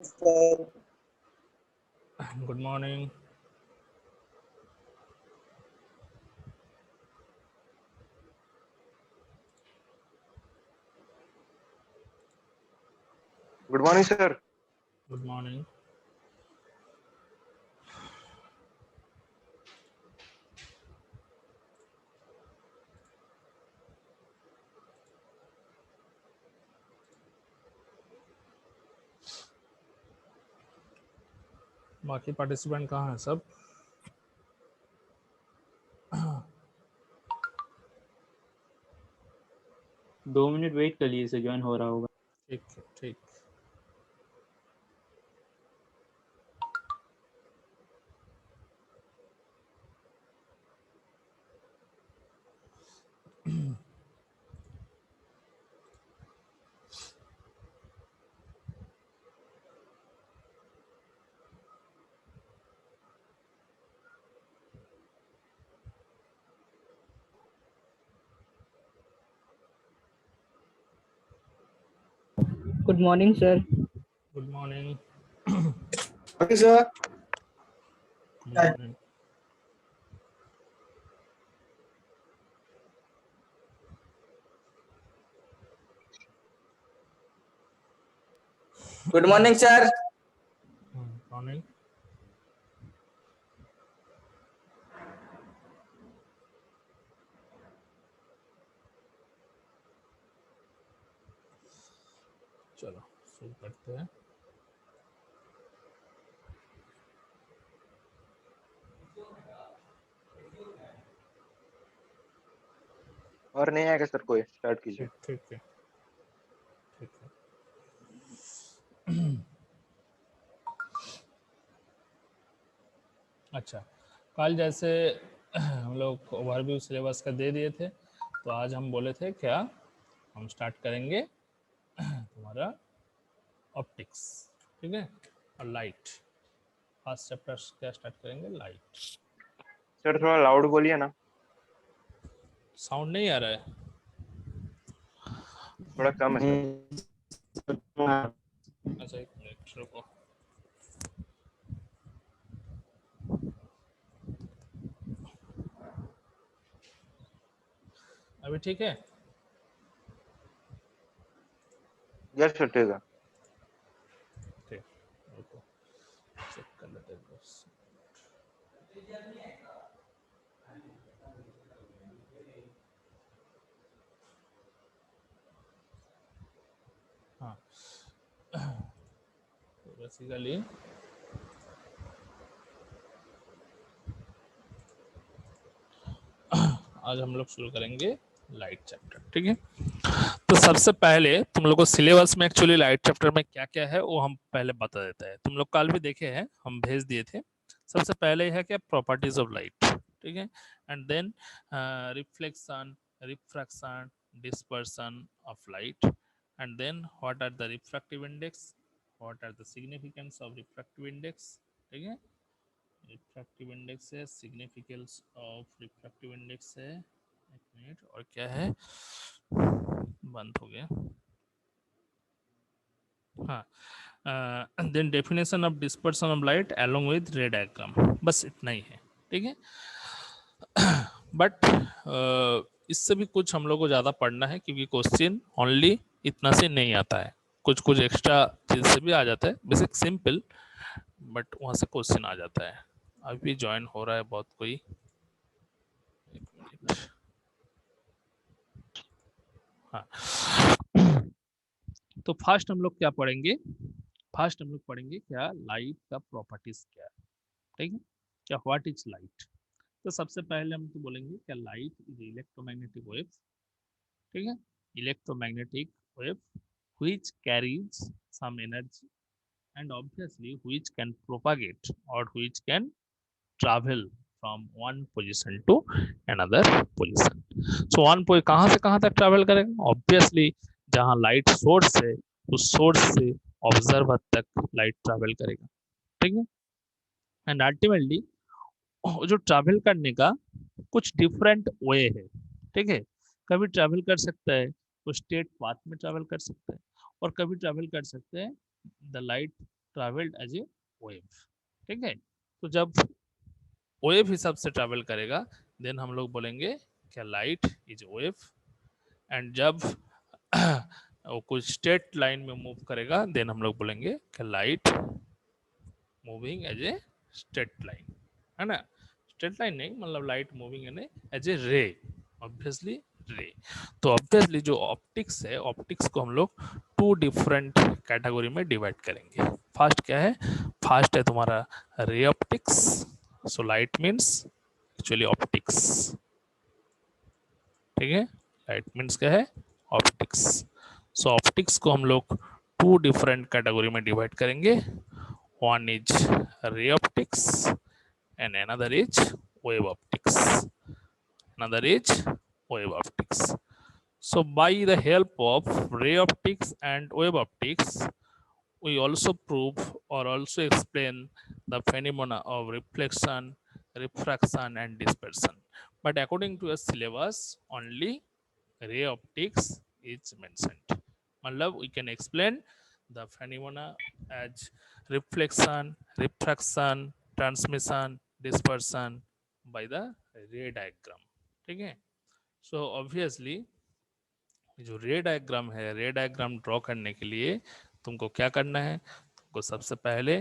Good morning. Good morning, sir. Good morning. बाकी participant कहाँ हैं सब? दो मिनट वेट कर लिए, ज्वाइन हो रहा होगा। ठीक ठीक। Good morning, sir. Good morning. Okay, sir. Good morning. Good morning, sir. Morning. चलो शुरू करते हैं। और नहीं आएगा सर कोई, स्टार्ट कीजिए। ठीक है ठीक है। अच्छा, कल जैसे हम लोग ओवरव्यू सिलेबस का दे दिए थे, तो आज हम बोले थे क्या हम स्टार्ट करेंगे तुम्हारा ऑप्टिक्स, ठीक है, और लाइट। फर्स्ट चैप्टर क्या स्टार्ट करेंगे? लाइट। सर थोड़ा लाउड बोलिए ना, साउंड नहीं आ रहा है? थोड़ा कम है सर। अच्छा एक मिनट रुको। अभी ठीक है? यस सर, ठीक है। ठीक, रुको चेक कर लेते हैं बस। हाँ, तो बेसिकली आज हम लोग शुरू करेंगे लाइट चैप्टर, ठीक है। तो सबसे पहले तुम लोग को सिलेबस में एक्चुअली लाइट चैप्टर में क्या क्या है वो हम पहले बता देते हैं। तुम लोग कल भी देखे हैं, हम भेज दिए थे। सबसे पहले है क्या? प्रॉपर्टीज ऑफ लाइट, ठीक है। And then reflection, refraction, dispersion of light, and then what are the refractive index, what are the significance of refractive index, ठीक है। रिफ्रैक्टिव इंडेक्स है, सिग्निफिकेंस ऑफ रिफ्रैक्टिव इंडेक्स है। एक मिनट, और क्या है? बंद हो गया। हाँ, then definition of dispersion of light along with ray diagram, बस इतना ही है, ठीक है। बट इससे भी कुछ हम लोग को ज़्यादा पढ़ना है, क्योंकि क्वेश्चन ओनली इतना से नहीं आता है, कुछ कुछ एक्स्ट्रा चीज़ से भी आ जाता है। बेसिक सिंपल, बट वहाँ से क्वेश्चन आ जाता है। अभी ज्वाइन हो रहा है बहुत कोई, एक मिनट। हाँ, तो फर्स्ट हम लोग क्या पढ़ेंगे? फर्स्ट हम लोग पढ़ेंगे क्या लाइट का प्रॉपर्टीज क्या है, ठीक है। क्या व्हाट इज लाइट? तो सबसे पहले हम तो बोलेंगे क्या लाइट इज इलेक्ट्रोमैग्नेटिक वेव, ठीक है। Electromagnetic wave which carries some energy and obviously which can propagate or which can travel from one position to another position. So one कहाँ से कहाँ तक ट्रैवल करेगा? ऑब्वियसली जहाँ लाइट सोर्स है उस सोर्स से ऑब्जर्वर तक लाइट ट्रैवल करेगा, ठीक है। एंड अल्टीमेटली जो ट्रैवल करने का कुछ डिफरेंट वे है, ठीक है। कभी ट्रैवल कर सकता है तो स्ट्रेट पाथ में ट्रैवल कर सकता है, और कभी ट्रैवल कर सकते हैं the light travelled as a wave, ठीक है। तो जब वेव हिसाब से ट्रैवल करेगा देन हम लोग बोलेंगे क्या लाइट इज वेव। एंड जब वो कुछ स्ट्रेट लाइन में मूव करेगा देन हम लोग बोलेंगे कि light moving as a straight line, है ना। स्ट्रेट लाइन नहीं, मतलब लाइट मूविंग एज ए रे, ऑब्वियसली रे। तो ऑब्वियसली जो ऑप्टिक्स है, ऑप्टिक्स को हम लोग टू डिफरेंट कैटेगरी में डिवाइड करेंगे। फर्स्ट क्या है, फर्स्ट है तुम्हारा ray optics. So light means actually optics, ठीक है। लाइट मीन्स क्या है, ऑप्टिक्स। सो ऑप्टिक्स को हम लोग टू डिफरेंट कैटेगरी में डिवाइड करेंगे। One is ray optics and another is wave optics. Another is wave optics. So by the help of ray optics and wave optics, we also prove or also explain the phenomena of reflection, refraction and dispersion. But according to a syllabus, only ray optics is mentioned. Matlab we can explain the phenomena as reflection, refraction, transmission, dispersion by the ray diagram, ठीक है। So obviously जो रे diagram है, रे diagram draw करने के लिए तुमको क्या करना है, तुमको सबसे पहले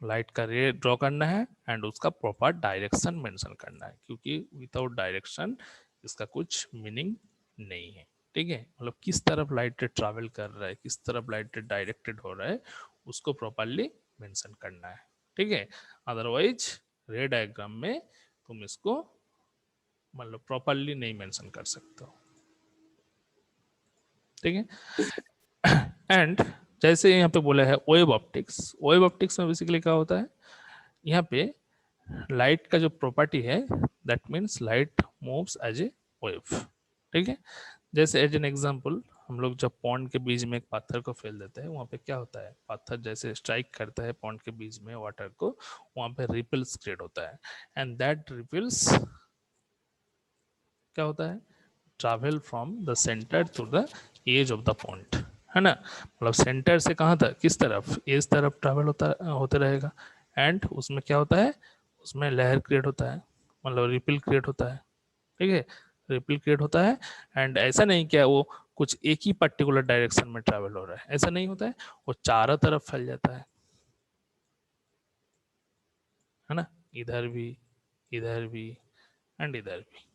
लाइट का रे ड्रॉ करना है एंड उसका प्रॉपर डायरेक्शन मेंशन करना है, क्योंकि विदाउट डायरेक्शन इसका कुछ मीनिंग नहीं है, ठीक है। मतलब किस तरफ लाइट ट्रैवल कर रहा है, किस तरफ लाइट डायरेक्टेड हो रहा है, उसको प्रॉपरली मेंशन करना है, ठीक है। अदरवाइज रे डायग्राम में तुम इसको मतलब प्रॉपरली नहीं मेंशन कर सकते हो, ठीक है। एंड जैसे यहाँ पे बोला है वेव ऑप्टिक्स, वेव ऑप्टिक्स में बेसिकली क्या होता है, यहाँ पे लाइट का जो प्रॉपर्टी है that means light moves as a wave, ठीक है। जैसे एज एन एग्जांपल हम लोग जब पॉन्ड के बीच में एक पत्थर को फेल देते हैं, वहाँ पे क्या होता है, पत्थर जैसे स्ट्राइक करता है पॉन्ड के बीच में वाटर को, वहाँ पे रिपल्स क्रिएट होता है एंड दैट रिपल्स क्या होता है, travel from the centre to the edge of the point, है ना। मतलब सेंटर से कहाँ तक, किस तरफ, एज तरफ ट्रैवल होते रहेगा एंड उसमें क्या होता है, उसमें लहर क्रिएट होता है, मतलब रिपल क्रिएट होता है, ठीक है। रिपल क्रिएट होता है एंड ऐसा नहीं क्या वो कुछ एक ही पर्टिकुलर डायरेक्शन में ट्रैवल हो रहा है, ऐसा नहीं होता है, वो चारों तरफ फैल जाता है ना, इधर भी, इधर भी एंड इधर भी,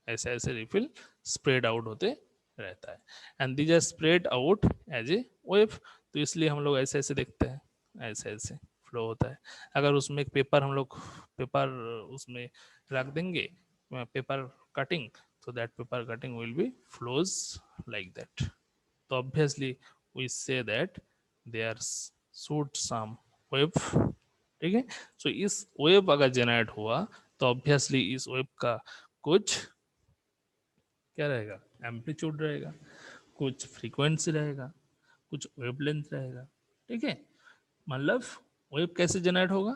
ऐसे ऐसे रिफिल स्प्रेड आउट होते रहता है and these are spread out as a wave. तो इसलिए हम लोग ऐसे ऐसे देखते हैं, ऐसे ऐसे फ्लो होता है। अगर उसमें एक पेपर हम लोग पेपर उसमें रख देंगे, पेपर कटिंग, तो that paper cutting will be flows like that. तो obviously we say that there shoot some wave, ठीक है। सो इस वेव अगर जनरेट हुआ तो ऑब्वियसली इस वेव का कुछ क्या रहेगा, एम्पलीट्यूड रहेगा, कुछ फ्रीक्वेंसी रहेगा, कुछ वेवलेंथ रहेगा, ठीक है। मतलब वेव कैसे जनरेट होगा,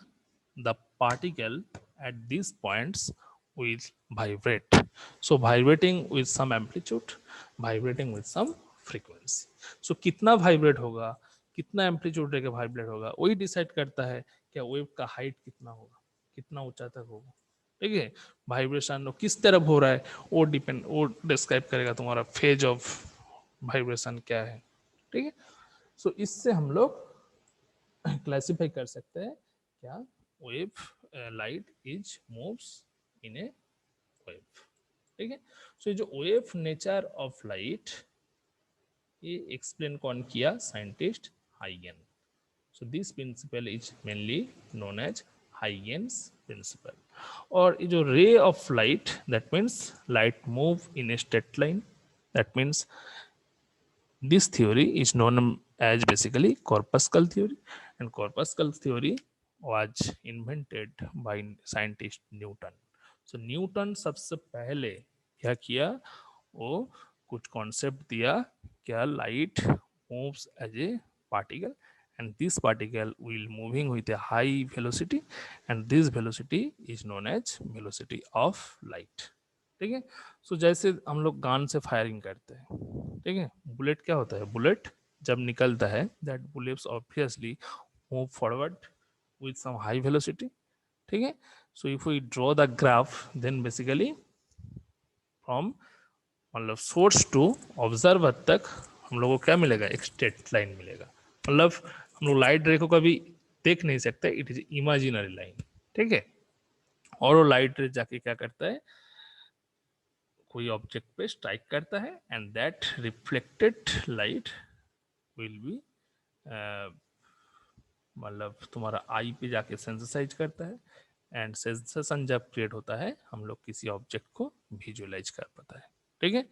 the particle at this points will vibrate, so vibrating with some amplitude, vibrating with some frequency. So कितना वाइब्रेट होगा, कितना एम्पलीट्यूड रहेगा, वाइब्रेट होगा, वही डिसाइड करता है क्या वेव का हाइट कितना होगा, कितना ऊंचा तक होगा, ठीक है। वाइब्रेशन किस तरफ हो रहा है वो डिपेंड, वो डिस्क्राइब करेगा तुम्हारा फेज ऑफ वाइब्रेशन क्या है, ठीक है। सो इससे हम लोग क्लासिफाई कर सकते हैं क्या, wave, light is moves in A wave, ठीक है। सो ये जो वेव नेचर ऑफ लाइट ये एक्सप्लेन कौन किया, scientist हाइगन। So this principle is mainly known as Huygens principle. और ये जो ray of light, that means light move in a straight line. That means this theory is known as basically corpuscle theory, and corpuscle theory was invented by scientist Newton. So Newton सबसे पहले क्या किया, वो कुछ concept दिया क्या, light moves as a particle and this particle will moving with a high velocity and this velocity is known as velocity of light, ठीक है। सो जैसे हम लोग गन से फायरिंग करते हैं, ठीक है, बुलेट क्या होता है, बुलेट जब निकलता है that bullets obviously move forward with some high velocity, ठीक है। So if we draw the graph then basically from मतलब सोर्स टू ऑब्जर्वर तक हम लोगों को क्या मिलेगा, एक स्ट्रेट लाइन मिलेगा। मतलब हम लोग लाइट रे को कभी देख नहीं सकते, इट इज इमेजिनरी लाइन, ठीक है। और वो लाइट रे जाके क्या करता है, कोई ऑब्जेक्ट पे स्ट्राइक करता है and that reflected light will be मतलब तुम्हारा आई पे जाके सेंसिटाइज करता है एंड सेंसेशन जब क्रिएट होता है हम लोग किसी ऑब्जेक्ट को विजुअलाइज कर पाता है, ठीक है।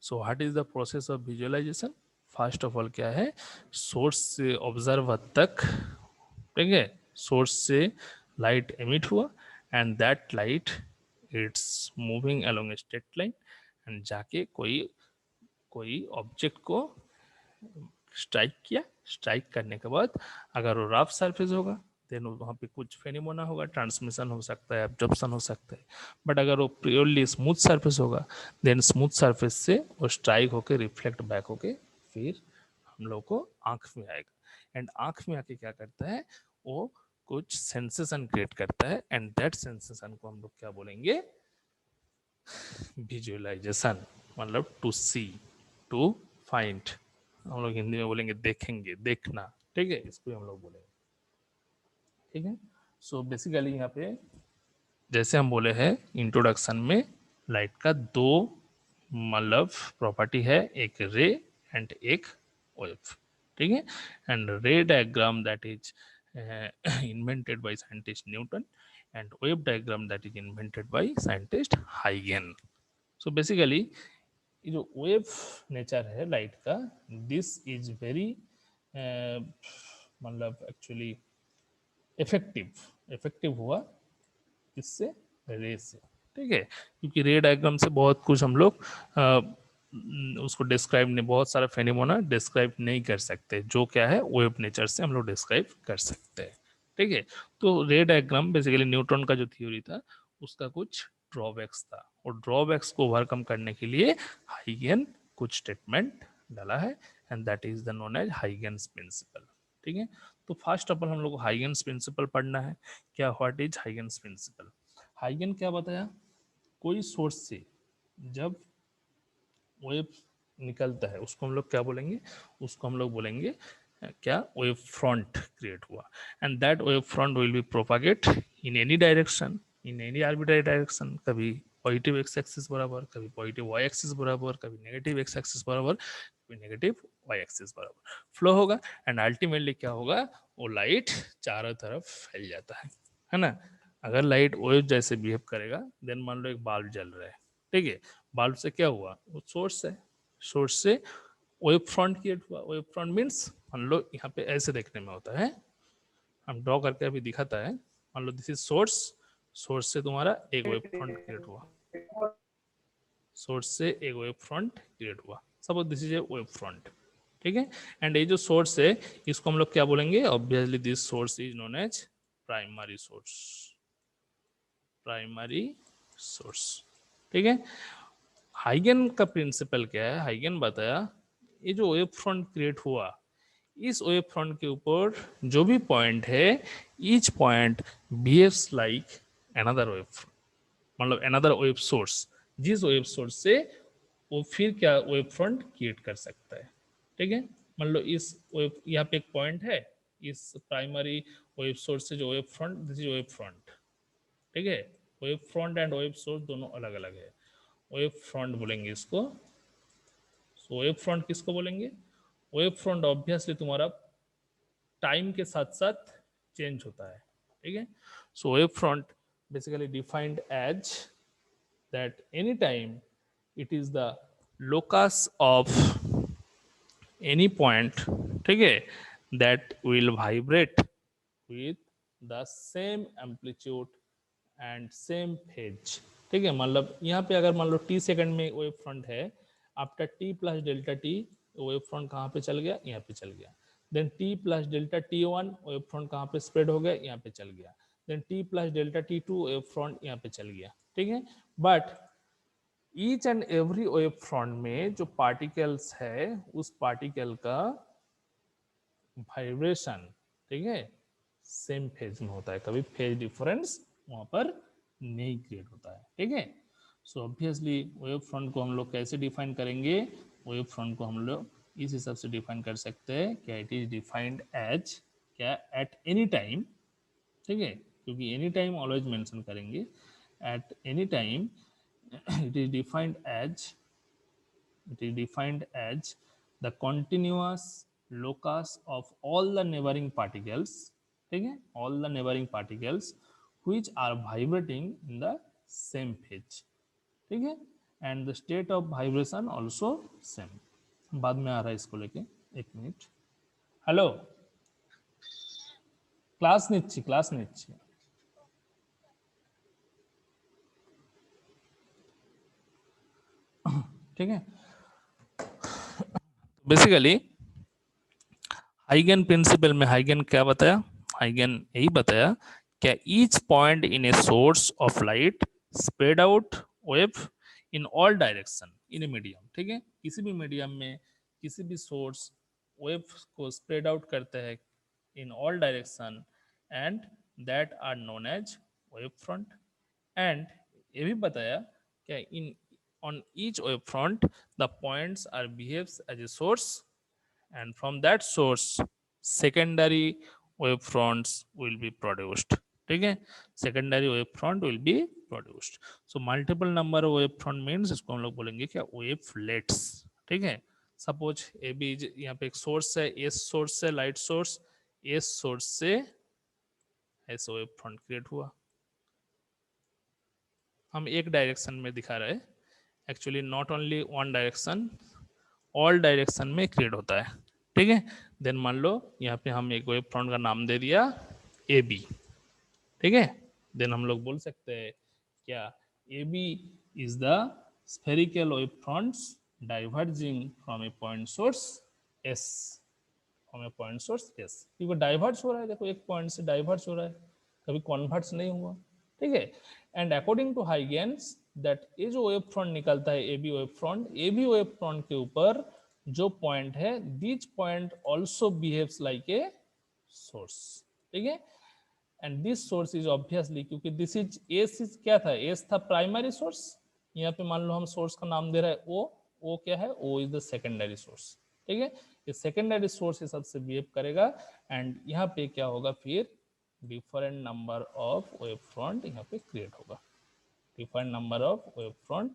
So what is the process of visualisation? First of all क्या है, सोर्स से ऑब्जर्वर तक, ठीक है, सोर्स से लाइट एमिट हुआ and that light it's moving along a straight line and जाके कोई ऑब्जेक्ट को स्ट्राइक किया। स्ट्राइक करने के बाद अगर वो रफ सरफेस होगा देन वहाँ पे कुछ फेनोमेना होगा, ट्रांसमिशन हो सकता है, एब्जॉर्प्शन हो सकता है। बट अगर वो प्योरली स्मूथ सरफेस होगा देन स्मूथ सरफेस से वो स्ट्राइक होके रिफ्लेक्ट बैक होके फिर हम लोग को आंख में आएगा एंड आंख में आके क्या करता है, वो कुछ सेंसेशन क्रिएट करता है एंड दैट सेंसेशन को हम लोग क्या बोलेंगे, विजुअलाइजेशन। मतलब टू सी, टू फाइंड, हम लोग हिंदी में बोलेंगे देखेंगे, देखना, ठीक है, इसको हम लोग बोलेंगे, ठीक है। सो बेसिकली यहाँ पे जैसे हम बोले हैं इंट्रोडक्शन में, लाइट का दो मतलब प्रॉपर्टी है, एक रे एंड एक वेव, ठीक है। एंड रे diagram that is invented by scientist Newton and wave diagram that is invented by scientist Huygens. So basically ये जो वेव नेचर है लाइट का, दिस इज वेरी मतलब एक्चुअली इफेक्टिव हुआ किससे, रे से, ठीक है। क्योंकि रे डायग्राम से बहुत कुछ हम लोग उसको डिस्क्राइब नहीं, बहुत सारा फेनोमेना डिस्क्राइब नहीं कर सकते, जो क्या है वेव नेचर से हम लोग डिस्क्राइब कर सकते हैं, ठीक है। तो रे डायग्राम बेसिकली न्यूटन का जो थ्योरी था उसका कुछ ड्रॉबैक्स था, और ड्रॉबैक्स को ओवरकम करने के लिए हाइगेन कुछ स्टेटमेंट डाला है and that is the known as Huygens principle, ठीक है। तो फर्स्ट ऑफ ऑल हम लोग को हाइगेन्स प्रिंसिपल पढ़ना है। क्या व्हाट इज हाइगेन्स प्रिंसिपल? हाइगेन क्या बताया, कोई सोर्स से जब वेव निकलता है उसको हम लोग क्या बोलेंगे, उसको हम लोग बोलेंगे क्या, वेव फ्रंट क्रिएट हुआ and that wave front will be propagate in any direction, in any arbitrary direction, कभी पॉजिटिव एक्स एक्सिस बराबर, कभी पॉजिटिव वाई एक्सिस बराबर, कभी नेगेटिव एक्स एक्सिस बराबर, कभी नेगेटिव वाई एक्सिस बराबर फ्लो होगा एंड अल्टीमेटली क्या होगा, वो लाइट चारों तरफ फैल जाता है ना। अगर लाइट वेव जैसे बिहेव करेगा देन मान लो एक बल्ब जल रहा है, ठीक है, बल्ब से क्या हुआ, वो सोर्स है, सोर्स से वेव फ्रंट क्रिएट हुआ। वेव फ्रंट मीन्स मान लो यहाँ पे ऐसे देखने में होता है, हम ड्रॉ करके अभी दिखाता है, मान लो दिस इज सोर्स, सोर्स से तुम्हारा एक वेव फ्रंट क्रिएट हुआ, सोर्स से एक वेव फ्रंट क्रिएट हुआ, suppose this is a wave front, ठीक है। एंड ये जो सोर्स है इसको हम लोग क्या बोलेंगे, obviously this source is known as primary source, primary source, ठीक है। हाइगेन का प्रिंसिपल क्या है, हाइगेन बताया ये जो वेव फ्रंट क्रिएट हुआ, इस वेव फ्रंट के ऊपर जो भी पॉइंट है, each point behaves like another wave, मतलब अनदर वेव सोर्स, जिस वेव सोर्स से वो फिर क्या वेव फ्रंट क्रिएट कर सकता है, ठीक है। मान लो इस वेव, यहाँ पे एक पॉइंट है, इस प्राइमरी वेव सोर्स से जो wave front, this is wave front, ठीक है। Wave front and wave source दोनों अलग अलग है, वेव फ्रंट बोलेंगे इसको। सो वेव फ्रंट किसको बोलेंगे, वेव फ्रंट ऑब्वियसली तुम्हारा टाइम के साथ साथ चेंज होता है, ठीक है। So wave front basically defined as that any time it is the locus of any point, ठीक है, that will vibrate with the same amplitude and same phase, ठीक है। मतलब यहाँ पे अगर मान लो टी सेकंड में वेव फ्रंट है, after T plus delta T wave front कहाँ पे चल गया, यहाँ पे चल गया। Then T plus delta T one wave front कहाँ पे स्प्रेड हो गया, यहाँ पे चल गया। Then T plus delta T two wave front यहाँ पे चल गया, ठीक है। But each and every wave front में जो पार्टिकल्स है उस पार्टिकल का वाइब्रेशन, ठीक है, सेम फेज में होता है, कभी फेज डिफरेंस वहां पर नहीं क्रिएट होता है, ठीक है। सो ऑब्वियसली वेव फ्रंट को हम लोग कैसे डिफाइन करेंगे, वेव फ्रंट को हम लोग इस हिसाब से डिफाइन कर सकते हैं क्या, इट इज डिफाइंड एज क्या, एट एनी टाइम, ठीक है, क्योंकि एनी टाइम ऑलवेज मेंशन करेंगे, at any time it is defined as the continuous locus of all the neighboring particles, ठीक है, all the neighboring particles which are vibrating in the same phase, ठीक है, and the state of vibration also same। बाद में आ रहा है इसको लेके, एक मिनट। हेलो, क्लास নিচ্ছি। ठीक है, बेसिकली हाइगन प्रिंसिपल में हाइगन क्या बताया, हाइगन यही बताया क्या, each point in a source of light spread out wave in all direction in a medium, ठीक है, किसी भी मीडियम में किसी भी सोर्स वेव को स्प्रेड आउट करते हैं in all direction, and that are known as wave front. And ये भी बताया क्या, इन on each wave front the points are behaves as a source, and from that source secondary wave fronts will be produced, ठीक है, secondary wave front will be produced। so multiple number of wave front means इसको हम लोग बोलेंगे क्या, wavelets, ठीक है। Suppose A B, यहाँ पे एक सोर्स है, एस सोर्स है, लाइट सोर्स, एस सोर्स से ऐसे वेव फ्रंट क्रिएट हुआ, हम एक डायरेक्शन में दिखा रहे हैं, actually not only one direction, all direction में क्रिएट होता है, ठीक है। देन मान लो यहाँ पे हम एक वेव फ्रंट का नाम दे दिया ए बी, ठीक है, देन हम लोग बोल सकते हैं क्या, A B is the spherical wave fronts diverging from a point source S, from a point source S, क्योंकि डाइवर्स हो रहा है, देखो एक पॉइंट से डाइवर्स हो रहा है, कभी कॉन्वर्ट्स नहीं हुआ, ठीक है। And according to Huygens that ये जो वेव फ्रंट निकलता है A B wave front, A B wave front के ऊपर जो पॉइंट है, this point also behaves like a source, ठीक है। And this source is obviously, क्योंकि दिस इज एस, इज क्या था, एस था प्राइमरी सोर्स, यहाँ पे मान लो हम सोर्स का नाम दे रहे हैं ओ क्या है, O is the secondary source, ठीक है। ये सेकेंडरी सोर्स हिसाब से बिहेव करेगा, एंड यहाँ पे क्या होगा फिर, different number of wave front यहाँ पे क्रिएट होगा, different number of wave front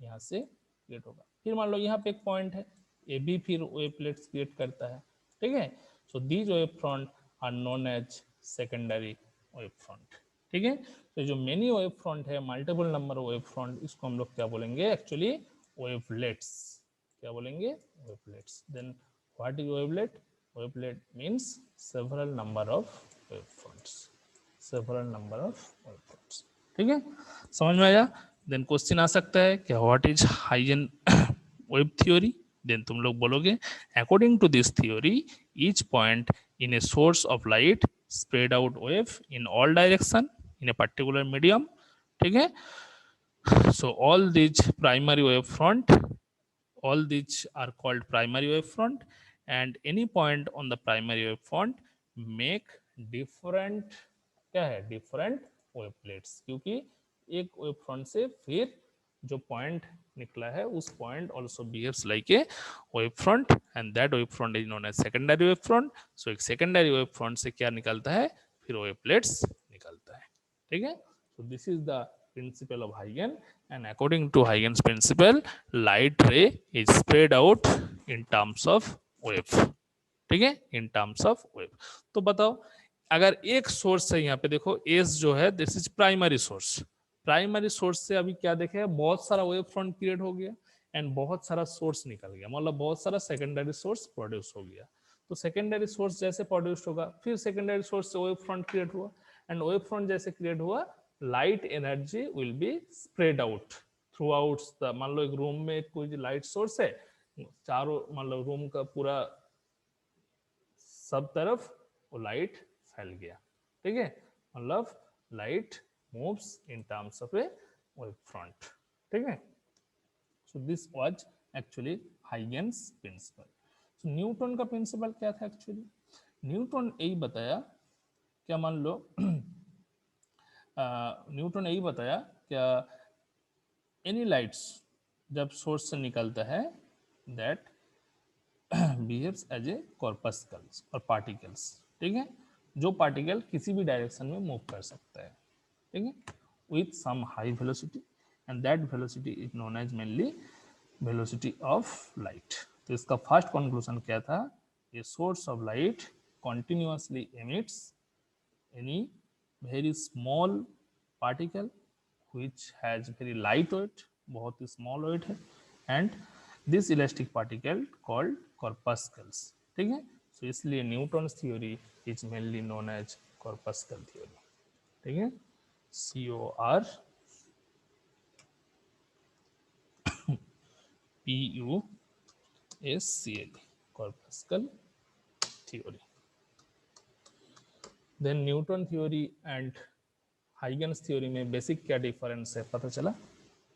यहाँ से क्रिएट होगा। फिर मान लो यहाँ पे एक पॉइंट है ए बी, फिर वेवलेट्स क्रिएट करता है, ठीक है। So these wave front are known as secondary wave front, ठीक है। तो जो मेनी वेव फ्रंट है, मल्टीपल नंबर वेव फ्रंट, इसको हम लोग क्या बोलेंगे, एक्चुअली वेवलेट्स, क्या बोलेंगे, wavelets. Then what is wavelet, wavelet means several number of wave fronts, several number of wave fronts, ठीक है, समझ में आया। देन क्वेश्चन आ सकता है कि व्हाट इज हाइगन वेव थ्योरी, देन तुम लोग बोलोगे according to this theory each point in a source of light spread out wave in all direction in a particular medium, ठीक है। So all this primary wave front, all these are called primary wave front, and any point on the primary wave front make different, क्या है, different wavelets, क्योंकि एक wave front से फिर जो point निकला है उस point also behaves like a wave front, and that wave front is known as secondary wave front। so एक secondary wave front से क्या निकलता है, फिर wavelets निकलता है, ठीक है। so this is the principle of Huygens, and according to Huygens principle light ray is spread out in terms of wave, ठीक है, in terms of wave। तो बताओ अगर एक सोर्स है, यहाँ पे देखो एस जो है, this is primary source, primary source से अभी क्या देखे, बहुत सारा वेव फ्रंट क्रिएट हो गया, एंड बहुत सारा सोर्स निकल गया, मतलब बहुत सारा सेकेंडरी सोर्स प्रोड्यूस हो गया। तो सेकेंडरी सोर्स जैसे प्रोड्यूस होगा, फिर सेकेंडरी सोर्स से वेव फ्रंट क्रिएट हुआ, एंड वेव फ्रंट जैसे क्रिएट हुआ, light energy will be spread out through out the, मान लो एक रूम में कोई लाइट सोर्स है, चारों मतलब रूम का पूरा सब तरफ वो लाइट फैल गया, ठीक है, मतलब light moves in terms of a wave front, ठीक है। So this was actually Huygens principle. So Newton का प्रिंसिपल क्या था एक्चुअली, न्यूटन यही बताया, क्या मान लो न्यूटन यही बताया क्या, एनी लाइट्स जब सोर्स से निकलता है दैट बिहेव्स एज ए कॉर्पस्कल्स और पार्टिकल्स, ठीक है, जो पार्टिकल किसी भी डायरेक्शन में मूव कर सकता है, ठीक है, with some high velocity, and that velocity is known as mainly velocity of light. तो इसका फर्स्ट कंक्लूजन क्या था, a source of light continuously emits any very small particle which has very light weight, बहुत ही small weight है, and this elastic particle called corpuscles, ठीक है। so इसलिए Newton's theory is mainly known as corpuscle theory, ठीक है, CORPUSCL, corpuscle theory। Then Newton theory and Huygens theory में basic क्या difference है पता चला,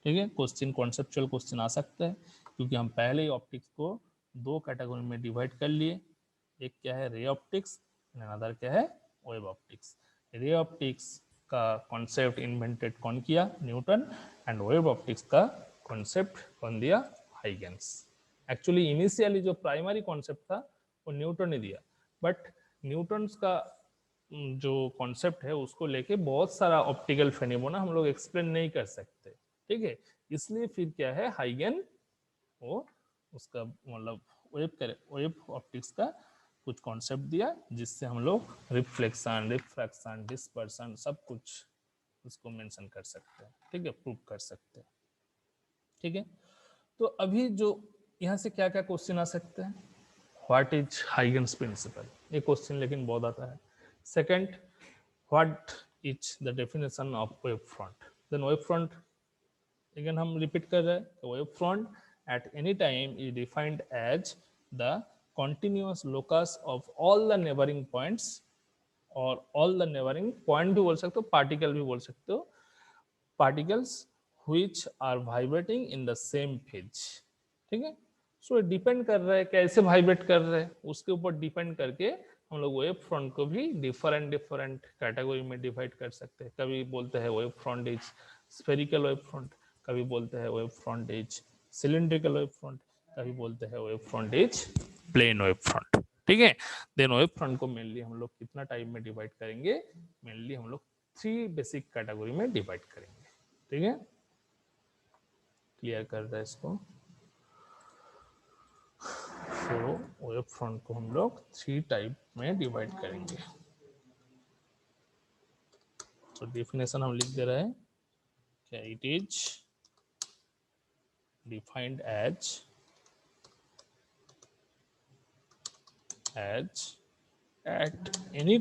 ठीक है। क्वेश्चन कॉन्सेप्चुअल क्वेश्चन आ सकता है, क्योंकि हम पहले ही ऑप्टिक्स को दो कैटेगरी में डिवाइड कर लिए, एक क्या है रे ऑप्टिक्स, अनदर क्या है वेव ऑप्टिक्स। रे ऑप्टिक्स का कॉन्सेप्ट इन्वेंटेड कौन किया, न्यूटन, एंड वेव ऑप्टिक्स का कॉन्सेप्ट कौन दिया, हाइगन्स। एक्चुअली इनिशियली जो प्राइमरी कॉन्सेप्ट था वो न्यूटन ने दिया, बट न्यूटन्स का जो कॉन्सेप्ट है उसको लेके बहुत सारा ऑप्टिकल फेनोमेना हम लोग एक्सप्लेन नहीं कर सकते, ठीक है, इसलिए फिर क्या है हाइगन वो उसका मतलब वेव ऑप्टिक्स का कुछ कॉन्सेप्ट दिया, जिससे हम लोग रिफ्लेक्शन, रिफ्रैक्शन, डिस्पर्सन सब कुछ उसको मेंशन कर सकते हैं, ठीक है, प्रूव कर सकते हैं, ठीक है। तो अभी जो यहाँ से क्या क्या क्वेश्चन आ सकते हैं, व्हाट इज हाइगन्स प्रिंसिपल, ये क्वेश्चन लेकिन बहुत आता है। Second, what is the definition of wave front, then wave front again हम रिपीट कर रहे हैं, wave front at any time is defined as the continuous locus of all the neighboring points, और all the neighboring point भी बोल सकते हो, particle भी बोल सकते हो, particles which are vibrating in the same phase, ठीक है। सो डिपेंड कर रहा है कैसे वाइब्रेट कर रहे हैं, उसके ऊपर डिपेंड करके हम लोग वेव फ्रंट को भी डिफरेंट डिफरेंट कैटेगरी में डिवाइड कर सकते हैं। कभी बोलते हैं wave front is spherical wave front, कभी बोलते हैं wave front is cylindrical wave front, कभी बोलते हैं wave front is plane wave front, ठीक है। देन वेव फ्रंट को मेनली हम लोग कितना टाइप में डिवाइड करेंगे, मेनली हम लोग 3 बेसिक कैटेगरी में डिवाइड करेंगे, ठीक है। क्लियर कर रहा है इसको। तो वेव फ्रंट को हम लोग 3 टाइप में डिवाइड करेंगे। तो डेफिनेशन हम लिख दे रहे हैं क्या, it is defined as at any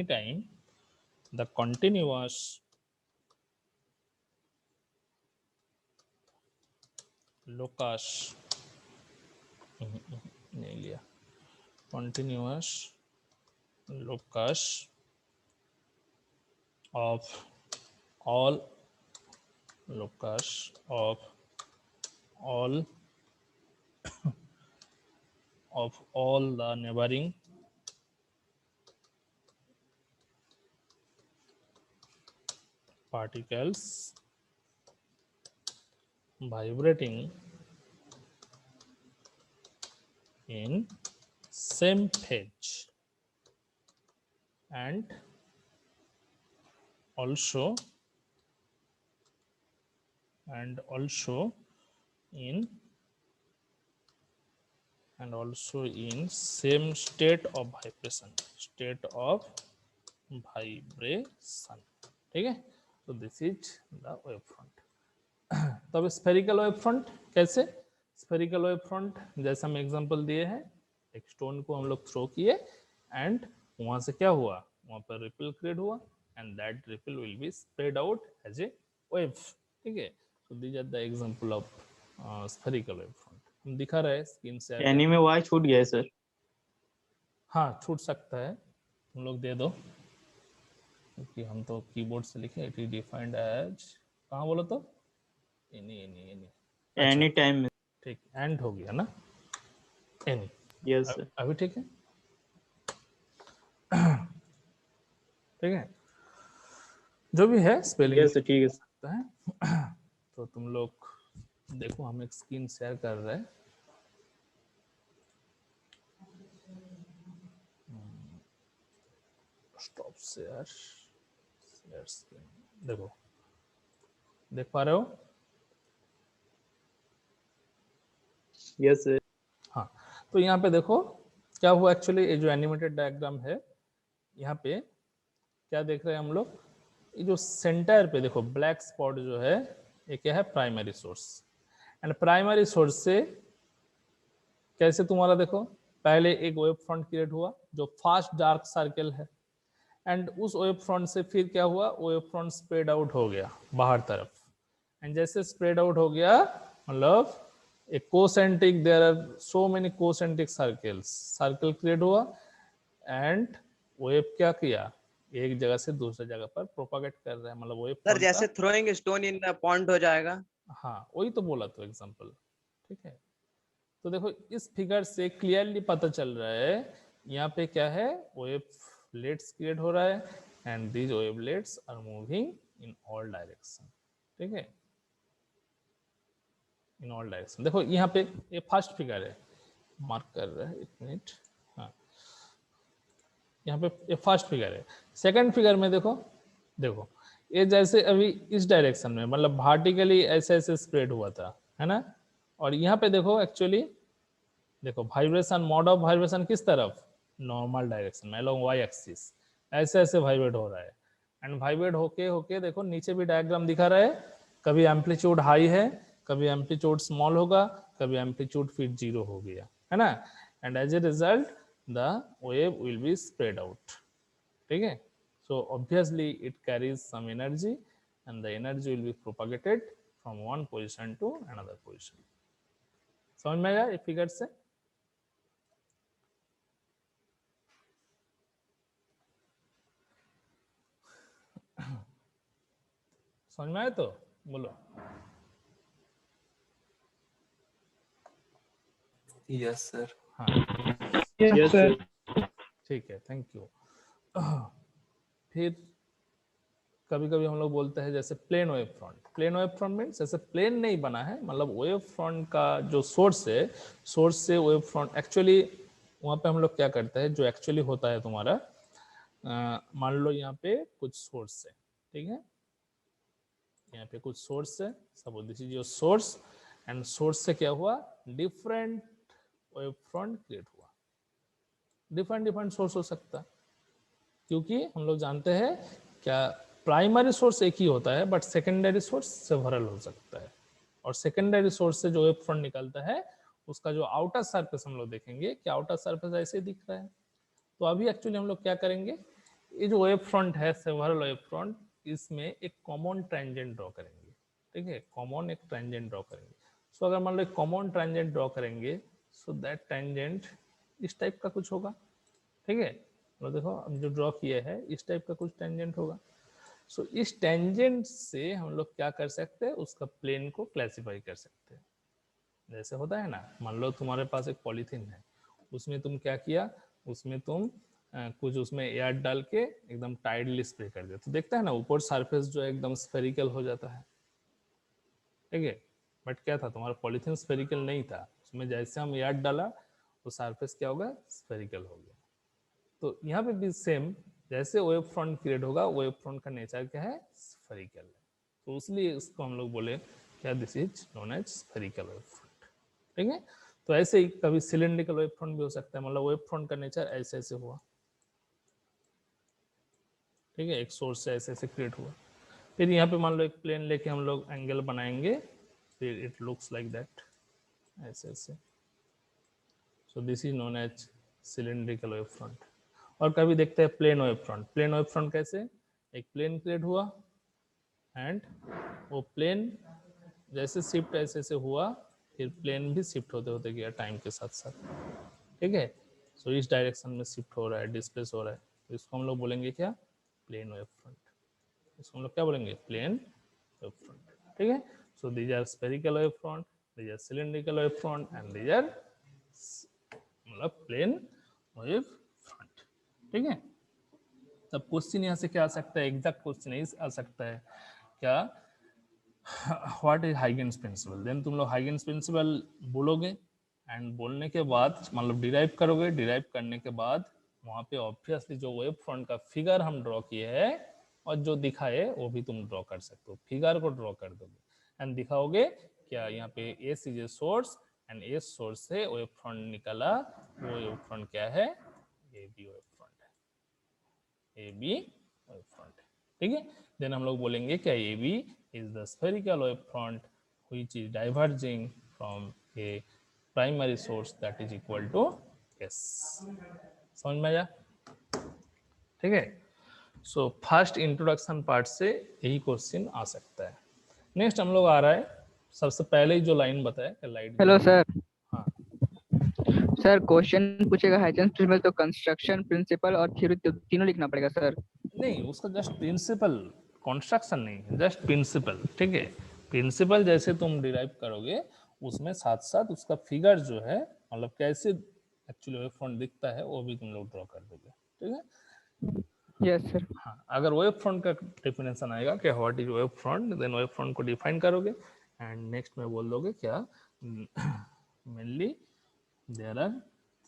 time the continuous locus नहीं लिया, continuous locus of all the neighboring particles vibrating in same phase, and also in same state of vibration, ठीक है। तो this is the wave front. तब spherical wave front कैसे, spherical wave front जैसे हम example दिए हैं, एक स्टोन को हम लोग थ्रो किए एंड वहां से क्या हुआ, वहां पर रिपल क्रिएट हुआ and that ripple will be spread out as a wave, ठीक है। So these are the example of spherical wave front. हम दिखा रहे हैं स्क्रीन से, यानी में वाई छूट गया है सर। हाँ छूट सकता है, तुम लोग दे दो, क्योंकि हम तो कीबोर्ड से लिखे, इट इज डिफाइंड एज, कहाँ बोलो तो, इन्हीं एनी टाइम। ठीक, एंड हो गया ना, एनी। Yes sir. अभी ठीक है, ठीक है, जो भी है स्पेलिंग यस सर, ठीक है। सकता है। तो तुम लोग देखो, हम एक स्क्रीन शेयर कर रहे हैं। स्टॉप शेयर, शेयर स्क्रीन, देखो, देख पा रहे हो? Yes sir. हाँ, तो यहाँ पे देखो क्या हुआ एक्चुअली, ये जो एनिमेटेड डायग्राम है, यहाँ पे क्या देख रहे हैं हम लोग, ये जो सेंटर पे देखो ब्लैक स्पॉट जो है, ये क्या है, primary source. And primary source से कैसे तुम्हारा देखो, पहले एक वेव फ्रंट क्रिएट हुआ जो फास्ट डार्क सर्कल है, एंड उस वेव फ्रंट से फिर क्या हुआ, वेव फ्रंट स्प्रेड आउट हो गया बाहर तरफ। एंड जैसे स्प्रेड आउट हो गया, मतलब एक concentric, there are so many concentric circles, circle create हुआ, एंड वेव क्या किया, एक जगह से दूसरी जगह पर प्रोपागेट कर रहा है, मतलब वेव सर फ्रंट जैसे थ्रोइंग स्टोन इन पॉन्ड हो जाएगा। हाँ वही तो बोला तो एग्जांपल, ठीक है। तो देखो इस फिगर से क्लियरली पता चल रहा है, यहाँ पे क्या है, वेवलेट्स क्रिएट हो रहा है, and these wavelets are moving in all direction, ठीक है, इन ऑल डायरेक्शन। देखो यहाँ पे ये फर्स्ट फिगर है, मार्क कर रहा है, एक मिनट, हाँ, यहाँ पे ये फर्स्ट फिगर है। सेकंड फिगर में देखो, देखो ये जैसे अभी इस डायरेक्शन में, मतलब वर्टिकली ऐसे ऐसे स्प्रेड हुआ था, है ना, और यहाँ पे देखो एक्चुअली, देखो वाइब्रेशन, मोड ऑफ वाइब्रेशन किस तरफ, नॉर्मल डायरेक्शन में अलोंग वाई एक्सिस, ऐसे ऐसे वाइब्रेट हो रहा है। एंड वाइब्रेट होके होके देखो नीचे भी डायग्राम दिखा रहा है, कभी एम्पलीट्यूड हाई है, कभी एम्पलीट्यूड स्मॉल होगा, कभी एम्पलीट्यूड फिर जीरो हो गया, है ना, and as a result the wave will be spread out, ठीक है। So obviously it carries some energy, and the energy will be propagated from one position to another position. समझ में आया ये फिगर से? समझ में आए तो बोलो। Yes sir. हाँ यस सर। ठीक है, थैंक यू। फिर कभी कभी हम लोग बोलते हैं जैसे plane wave front, plane wave front means जैसे प्लेन नहीं बना है, मतलब वेव फ्रंट का जो सोर्स है, सोर्स से वेव फ्रंट एक्चुअली वहाँ पे हम लोग क्या करते हैं, जो एक्चुअली होता है तुम्हारा, मान लो यहाँ पे कुछ सोर्स है, ठीक है, यहाँ पे कुछ सोर्स है, suppose this is your source, and source से क्या हुआ, डिफरेंट वेव फ्रंट क्रिएट हुआ। डिफरेंट डिफरेंट सोर्स हो सकता है, क्योंकि हम लोग जानते हैं क्या, प्राइमरी सोर्स एक ही होता है, बट सेकेंडरी सोर्स सेवरल हो सकता है, और सेकेंडरी सोर्स से जो वेव फ्रंट निकलता है, उसका जो आउटर सरफेस हम लोग देखेंगे कि आउटर सरफेस ऐसे दिख रहा है। तो अभी एक्चुअली हम लोग क्या करेंगे, ये जो वेव फ्रंट है, सेवरल वेव फ्रंट, इसमें एक कॉमन ट्रांजेंट ड्रॉ करेंगे, ठीक है, कॉमन एक ट्रांजेंट ड्रॉ करेंगे। सो अगर मान लो एक कॉमन ट्रांजेंट ड्रॉ करेंगे, सो दैट ट्रांजेंट इस टाइप का कुछ होगा, ठीक है, तो देखो हम जो ड्रॉ किया है इस टाइप का कुछ टेंजेंट होगा। सो इस टेंजेंट से हम लोग क्या कर सकते हैं, उसका प्लेन को क्लासिफाई कर सकते हैं। जैसे होता है ना, मान लो तुम्हारे पास एक पॉलीथीन है, उसमें तुम क्या किया, उसमें तुम कुछ उसमें एयर डाल के एकदम टाइटली स्प्रे कर दिया, तो देखता है ना ऊपर सरफेस जो है एकदम स्फेरिकल हो जाता है, ठीक है, बट क्या था, तुम्हारा पॉलीथीन स्फेरिकल नहीं था, उसमें जैसे हम एयर डाला वो सरफेस क्या होगा, स्फेरिकल हो गया। तो यहाँ पे भी सेम, जैसे वेव फ्रंट क्रिएट होगा, वेव फ्रंट का नेचर क्या है, स्फेरिकल है, तो इसलिए इसको हम लोग बोले क्या, this is known as spherical wave front, ठीक है। तो ऐसे ही कभी सिलेंड्रिकल वेव फ्रंट भी हो सकता है, मतलब वेव फ्रंट का नेचर ऐसे ऐसे हुआ, ठीक है, एक सोर्स से ऐसे ऐसे क्रिएट हुआ। फिर यहाँ पे मान लो एक प्लेन लेके हम लोग एंगल बनाएंगे, फिर इट लुक्स लाइक दैट, ऐसे ऐसे। So this is known as cylindrical wave front. और कभी देखते हैं plane wave front, plane wave front कैसे, एक प्लेन क्रिएट हुआ, एंड वो प्लेन जैसे शिफ्ट ऐसे ऐसे हुआ, फिर प्लेन भी शिफ्ट होते होते गया टाइम के साथ साथ, ठीक है। सो इस डायरेक्शन में शिफ्ट हो रहा है, डिस्प्लेस हो रहा है, तो इसको हम लोग बोलेंगे क्या, प्लेन वेव फ्रंट, इसको हम लोग क्या बोलेंगे, प्लेन वेव फ्रंट, ठीक है। So these are spherical wave front, these are cylindrical wave front and these are मतलब प्लेन वेव फ्रंट। ठीक है, तब क्वेश्चन यहाँ से क्या आ सकता है, एग्जैक्ट क्वेश्चन यही आ सकता है क्या, व्हाट इज हाइगेन्स प्रिंसिपल। देन तुम लोग हाइगेन्स प्रिंसिपल बोलोगे एंड बोलने के बाद मतलब डिराइव करोगे, डिराइव करने के बाद वहाँ पे ऑब्वियसली जो वेव फ्रंट का फिगर हम ड्रॉ किए है और जो दिखा है वो भी तुम ड्रॉ कर सकते हो, फिगर को ड्रॉ कर दोगे एंड दिखाओगे क्या यहाँ पे S is a source and S source से वेव फ्रंट निकला, वो वेव फ्रंट क्या है, ए बी वेव फ्रंट है, ए बी वेव फ्रंट है। ठीक है, देन हम लोग बोलेंगे क्या A B is the spherical wave front which is diverging from a primary source that is equal to S. समझ में आया? ठीक है, सो फर्स्ट इंट्रोडक्शन पार्ट से यही क्वेश्चन आ सकता है। नेक्स्ट हम लोग आ रहा है, सबसे पहले ही जो लाइन बताया कि लाइट। Hello sir. हाँ सर क्वेश्चन पूछेगा हाइजेंस प्रिंसिपल तो कंस्ट्रक्शन प्रिंसिपल और थ्योरी तीनों लिखना पड़ेगा सर? नहीं, उसका जस्ट प्रिंसिपल, कॉन्स्ट्रक्शन नहीं, जस्ट प्रिंसिपल। ठीक है, प्रिंसिपल जैसे तुम डिराइव करोगे उसमें साथ साथ उसका फिगर जो है मतलब कैसे एक्चुअली वेव फ्रंट दिखता है वो भी तुम लोग ड्रॉ कर दोगे। ठीक है, यस सर। हाँ, अगर वेव फ्रंट का डेफिनेशन आएगा कि what is wave front, then wave front को डिफाइन करोगे एंड नेक्स्ट में बोल दोगे क्या, mainly there are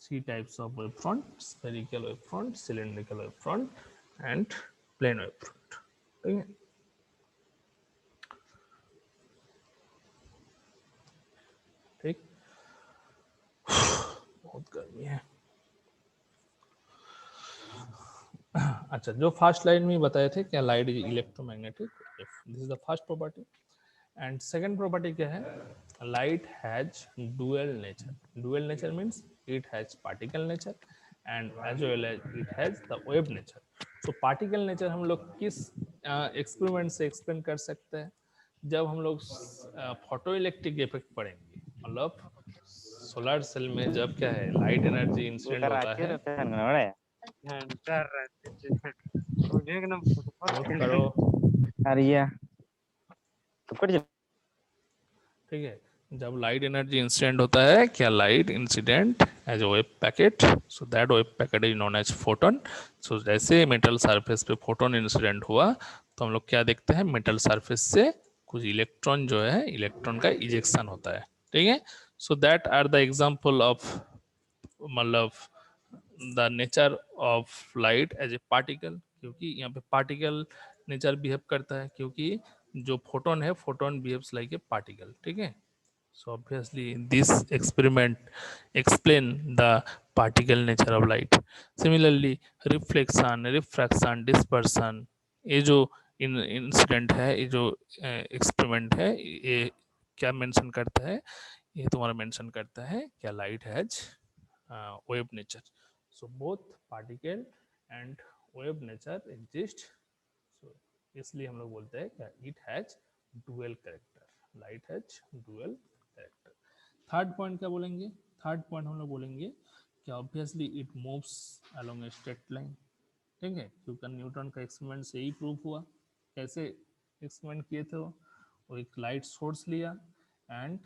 3 types of wave front, spherical wave front, cylindrical wave front and plane wave front. ठीक है, ठीक, बहुत गर्मी है। अच्छा, जो फर्स्ट लाइन में बताए थे क्या, light is electromagnetic, this is the first property. And second property क्या है, light has dual nature. Dual nature means it has particle nature and as well as it has the wave nature. So particle nature हम लोग किस experiment से explain कर सकते हैं, जब हम लोग फोटो इलेक्ट्रिक इफेक्ट पढ़ेंगे, मतलब सोलर सेल में जब क्या है लाइट एनर्जी इंसिडेंट होता है। नोट करो, ठीक है, जब लाइट एनर्जी इंसिडेंट होता है क्या, light incident as a wave packet, so that wave packet is known as photon. So जैसे मेटल सरफेस पे फोटोन इंसिडेंट हुआ तो हम लोग क्या देखते हैं, मेटल सरफेस से कुछ इलेक्ट्रॉन जो है, इलेक्ट्रॉन का इजेक्शन होता है। ठीक है, so that are the example of मतलब the nature of light as a particle, क्योंकि यहाँ पे पार्टिकल नेचर बिहेव करता है, क्योंकि जो फोटोन है, फोटोन बिहेव्स लाइक ए पार्टिकल। ठीक है, so obviously this experiment explain the particle nature of light. Similarly reflection, refraction, dispersion, ये जो इंसिडेंट है, ये जो एक्सपेरिमेंट है, ये क्या मेंशन करता है, ये तुम्हारा मेंशन करता है क्या, light has wave nature. So both particle and wave nature exist, so इसलिए हम लोग बोलते हैं क्या, it has dual character, light has dual character. Third point क्या बोलेंगे, थर्ड पॉइंट हम लोग बोलेंगे कि obviously it moves along a straight line. ठीक है, क्योंकि न्यूटन का एक्सपेरिमेंट से ही प्रूव हुआ। कैसे एक्सपेरिमेंट किए थे वो एक लाइट सोर्स लिया एंड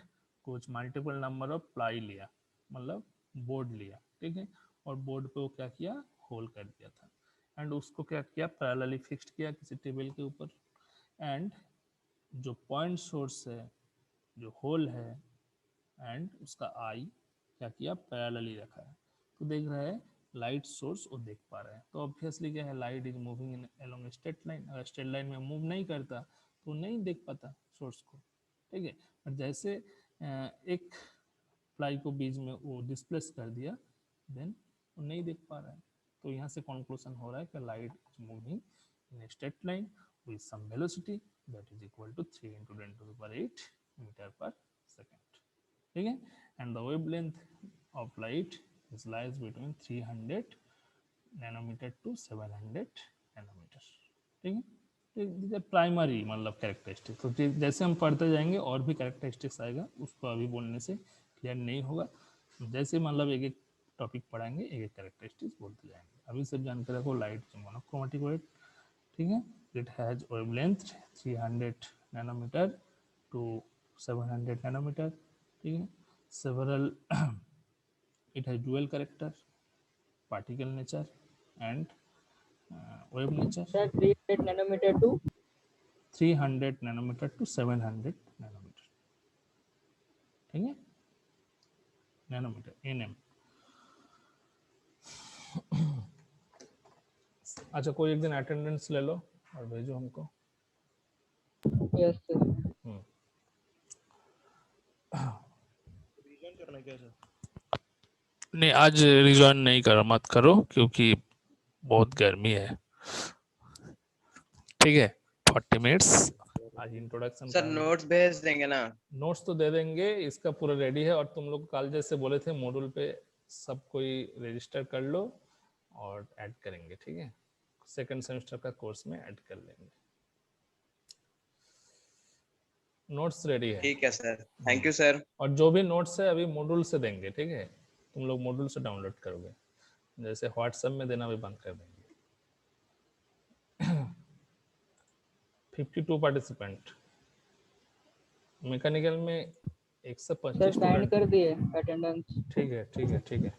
कुछ मल्टीपल नंबर ऑफ प्लाई लिया, मतलब बोर्ड लिया। ठीक है, और बोर्ड पे वो क्या किया, होल कर दिया था एंड उसको क्या किया, पैरेलली फिक्स्ड किया किसी टेबल के ऊपर एंड जो पॉइंट सोर्स है, जो होल है एंड उसका आई क्या किया, पैरेलली रखा है। तो देख रहा है लाइट सोर्स वो देख पा रहे हैं। तो ऑब्वियसली क्या है, light is moving in along straight line. अगर स्ट्रेट लाइन में मूव नहीं करता तो नहीं देख पाता सोर्स को। ठीक है, और जैसे एक फ्लाई को बीच में वो डिस्प्लेस कर दिया, देन वो नहीं देख पा रहा है। तो यहाँ से कंक्लूजन हो रहा है कि light is moving in straight line with some velocity that is equal to 3 into 10 to the power 8 meter per second. ठीक है, and the wavelength of light is lies between 300 nanometer to 700 nanometer. ठीक है, primary मतलब characteristics. तो जैसे हम पढ़ते जाएंगे और भी कैरेक्टरिस्टिक्स आएगा, उसको अभी बोलने से क्लियर नहीं होगा। जैसे मतलब एक एक टॉपिक पढ़ाएंगे, एक एक कैरेक्टरिस्टिक्स बोलते जाएंगे। अभी सब जानकर रखो, लाइट मोनोक्रोमेटिक वेव। ठीक है, it has wavelength 300 nanometer to 700 nanometer ठीक है। Several it has dual character, particle nature and wave nature. Sir, 300 nanometer to 300 nanometer to 700 nanometer, ठीक है, नैनोमीटर एनएम। अच्छा, कोई एक दिन अटेंडेंस ले लो और भेजो हमको। yes sir. नहीं, आज रिजॉइन नहीं करो, मत करो, क्योंकि बहुत गर्मी है, ठीक है। 40 मिनट्स आज इंट्रोडक्शन। सर नोट्स भेज देंगे ना? नोट्स तो दे देंगे, इसका पूरा रेडी है। और तुम लोग कल जैसे बोले थे मॉड्यूल पे सब कोई रजिस्टर कर लो और ऐड करेंगे, ठीक है। सेकंड सेमेस्टर का कोर्स में ऐड कर लेंगे। नोट्स रेडी है। ठीक है सर, थैंक यू सर। और जो भी नोट्स है अभी मॉड्यूल से देंगे, ठीक है। तुम लोग मॉड्यूल से डाउनलोड करोगे, जैसे व्हाट्सएप में देना भी बंद कर देंगे। 52 पार्टिसिपेंट, मैकेनिकल में 125 Sir, send स्टूडेंट। कर दिए attendance. ठीक है, ठीक है, ठीक है,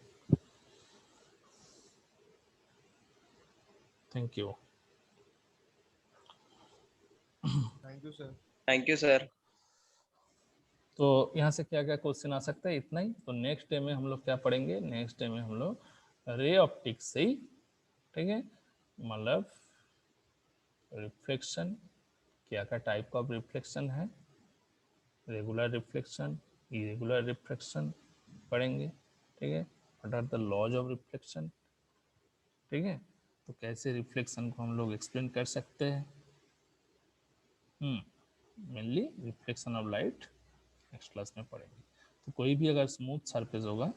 thank you. Thank you sir. तो यहाँ से क्या क्या क्वेश्चन आ सकता है, इतना ही। तो नेक्स्ट डे में हम लोग क्या पढ़ेंगे, नेक्स्ट डे में हम लोग रे ऑप्टिक्स से ही, ठीक है, मतलब रिफ्लेक्शन, क्या क्या टाइप ऑफ रिफ्लेक्शन है, रेगुलर रिफ्लेक्शन, इरेगुलर रिफ्लेक्शन पढ़ेंगे, ठीक है। What are the laws of reflection, ठीक है। तो कैसे रिफ्लेक्शन को हम लोग एक्सप्लेन कर सकते हैं। Mainly reflection of light next class में पढ़ेंगे। तो कोई भी अगर स्मूथ सरफेस होगा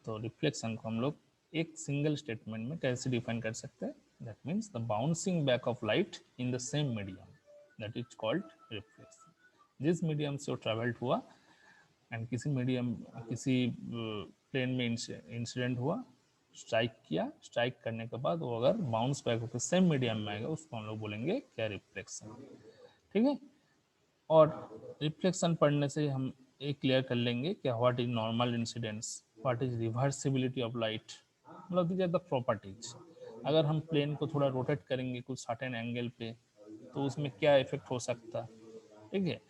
तो रिफ्लेक्शन को हम लोग एक सिंगल स्टेटमेंट में कैसे डिफाइन कर सकते हैं, that means the bouncing back of light in the same medium, that is called reflection. जिस मीडियम से वो ट्रेवल्ड हुआ एंड किसी मीडियम, किसी प्लेन में इंसिडेंट हुआ, स्ट्राइक किया, स्ट्राइक करने के बाद वो अगर बाउंस बैक होकर सेम मीडियम में आएगा, उसको हम लोग बोलेंगे क्या, रिफ्लेक्शन, ठीक है। और रिफ्लेक्शन पढ़ने से हम एक क्लियर कर लेंगे कि what is normal incidence, what is reversibility of light, मतलब दीज आर द प्रॉपर्टीज। अगर हम प्लेन को थोड़ा रोटेट करेंगे कुछ सर्टेन एंगल पे, तो उसमें क्या इफेक्ट हो सकता है, ठीक है।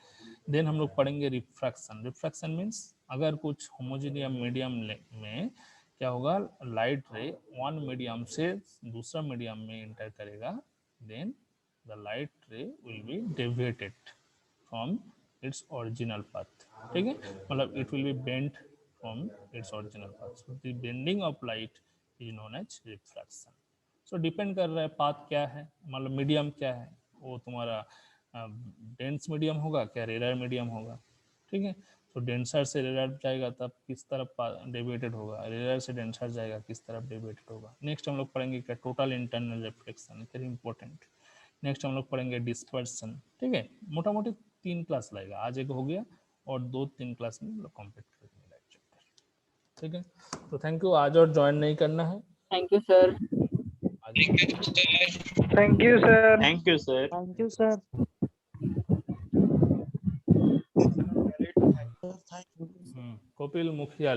देन हम लोग पढ़ेंगे रिफ्रैक्शन। रिफ्रैक्शन मीन्स अगर कुछ होमोजेनियस मीडियम में क्या होगा, लाइट रे वन मीडियम से दूसरा मीडियम में इंटर करेगा, then the light ray will be deviated from its original path, ठीक है, मतलब it will be bent from its original path. So the bending of light is known as refraction. So depend कर रहा है path क्या है, मतलब medium क्या है, वो तुम्हारा डेंस मीडियम होगा क्या, रेयर मीडियम होगा, ठीक है। तो डेंसर से रेयर जाएगा तब किस तरफ डेविएटेड होगा, रेयर से डेंसर जाएगा किस तरफ डेविएटेड होगा। नेक्स्ट हम लोग पढ़ेंगे क्या, total internal reflection, very important. Next हम लोग पढ़ेंगे डिस्पर्सन, ठीक है। मोटा मोटी 3 क्लास लगेगा, आज एक हो गया और 2-3 क्लास में हम लोग कंप्लीट करेंगे लाइट चैप्टर, ठीक है। तो थैंक यू, आज और ज्वाइन नहीं करना है। Thank you sir. Thank you, sir. Thank you, sir. Thank you, sir. Kapil मुखिया